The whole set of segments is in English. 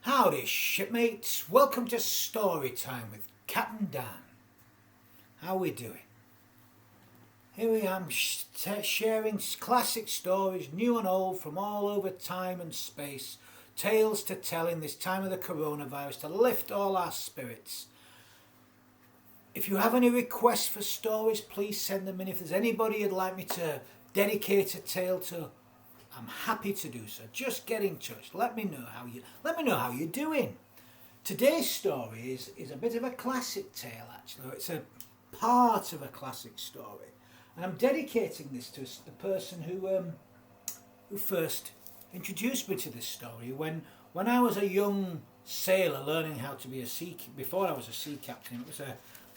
Howdy, shipmates. Welcome to Story Time with Captain Dan. How we doing? Here I am sharing classic stories, new and old, from all over time and space. Tales to tell in this time of the coronavirus to lift all our spirits. If you have any requests for stories, please send them in. If there's anybody you'd like me to dedicate a tale to, I'm happy to do so. Just get in touch. Let me know how you're doing. Today's story is a bit of a classic tale, actually. It's a part of a classic story, and I'm dedicating this to the person who first introduced me to this story when I was a young sailor learning how to be before I was a sea captain. It was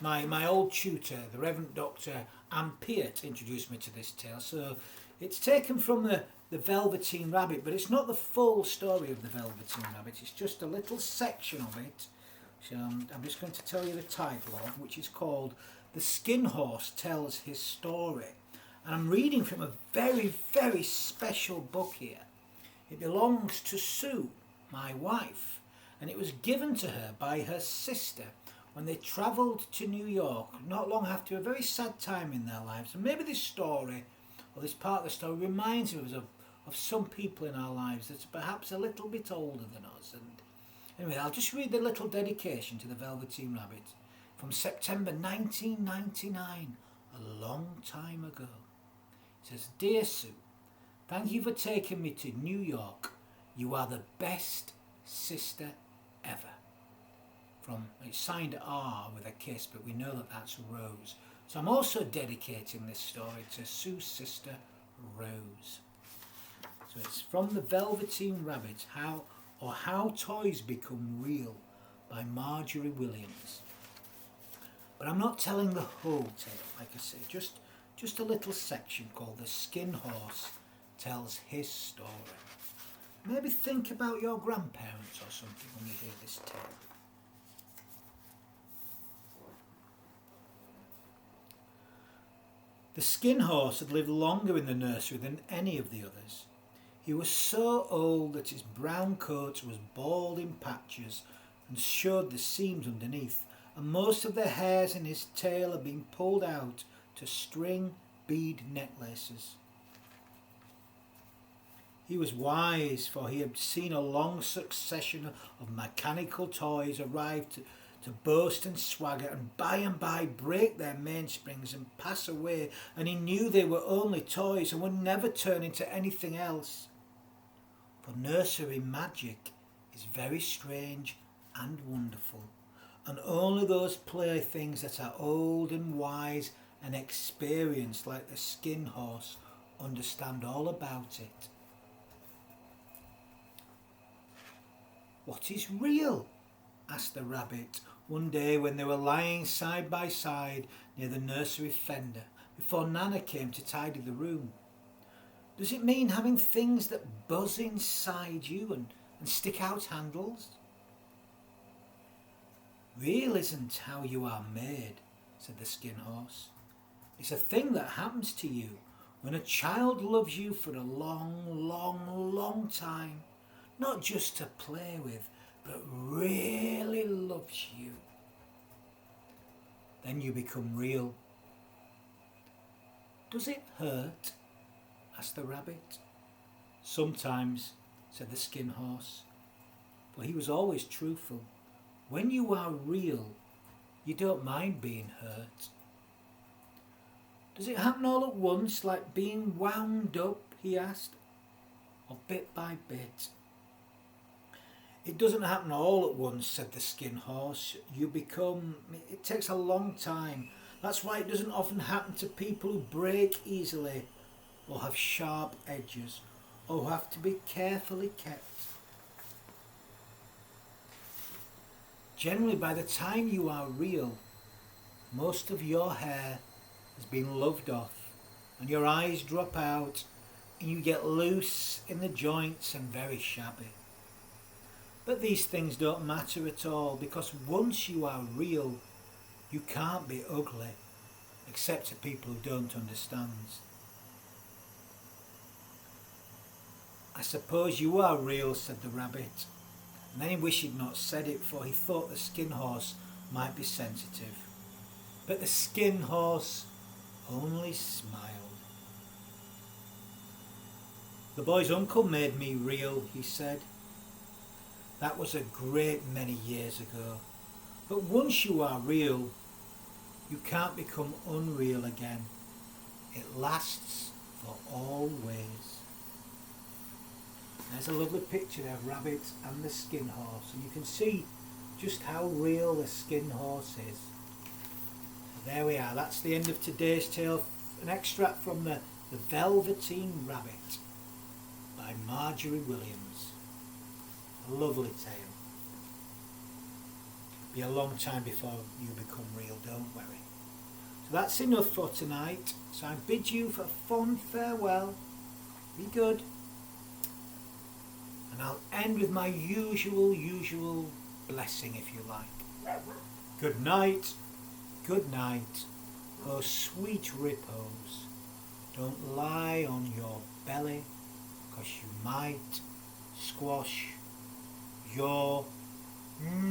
my old tutor, the Reverend Dr. Ann Peart, introduced me to this tale. So it's taken from the Velveteen Rabbit, but it's not the full story of the Velveteen Rabbit. It's just a little section of it. So I'm just going to tell you the title of, which is called "The Skin Horse Tells His Story." And I'm reading from a very, very special book here. It belongs to Sue, my wife, and it was given to her by her sister when they travelled to New York not long after a very sad time in their lives. And maybe this story, or this part of the story, reminds us of some people in our lives that's perhaps a little bit older than us. And anyway, I'll just read the little dedication to the Velveteen Rabbit from September 1999, a long time ago. It says, "Dear Sue, thank you for taking me to New York. You are the best sister ever." It's signed R with a kiss, but we know that that's Rose. So I'm also dedicating this story to Sue's sister, Rose. So it's from the Velveteen Rabbit, How Toys Become Real, by Margery Williams. But I'm not telling the whole tale, like I say, just a little section called "The Skin Horse Tells His Story." Maybe think about your grandparents or something when you hear this tale. The Skin Horse had lived longer in the nursery than any of the others. He was so old that his brown coat was bald in patches and showed the seams underneath, and most of the hairs in his tail had been pulled out to string bead necklaces. He was wise, for he had seen a long succession of mechanical toys arrive to boast and swagger, and by break their mainsprings and pass away, and he knew they were only toys and would never turn into anything else. For nursery magic is very strange and wonderful, and only those playthings that are old and wise and experienced, like the Skin Horse, understand all about it. "What is real?" asked the rabbit one day when they were lying side by side near the nursery fender before Nana came to tidy the room. "Does it mean having things that buzz inside you and stick out handles?" "Real isn't how you are made," said the Skin Horse. "It's a thing that happens to you when a child loves you for a long, long, long time, not just to play with, but really loves you. Then you become real." "Does it hurt?" asked the rabbit. "Sometimes," said the Skin Horse, for he was always truthful. "When you are real, you don't mind being hurt." "Does it happen all at once, like being wound up?" he asked. "Or bit by bit?" "It doesn't happen all at once," said the Skin Horse. It takes a long time. That's why it doesn't often happen to people who break easily, or have sharp edges, or have to be carefully kept. Generally, by the time you are real, most of your hair has been loved off, and your eyes drop out, and you get loose in the joints and very shabby. But these things don't matter at all, because once you are real, you can't be ugly, except to people who don't understand. "I suppose you are real," said the rabbit. And then he wished he'd not said it, for he thought the skin horse might be sensitive. But the skin horse only smiled. The boy's uncle made me real, he said. That was a great many years ago. But once you are real, you can't become unreal again. It lasts for always. There's a lovely picture there of Rabbit and the skin horse, and you can see just how real the skin horse is. So there we are, that's the end of today's tale. An extract from the Velveteen Rabbit by Margery Williams. A lovely tale. Be a long time before you become real, don't worry. So that's enough for tonight. So I bid you a fond farewell. Be good. And I'll end with my usual blessing, if you like. Good night. Good night. Oh, sweet repose. Don't lie on your belly, 'cause you might squash your nose.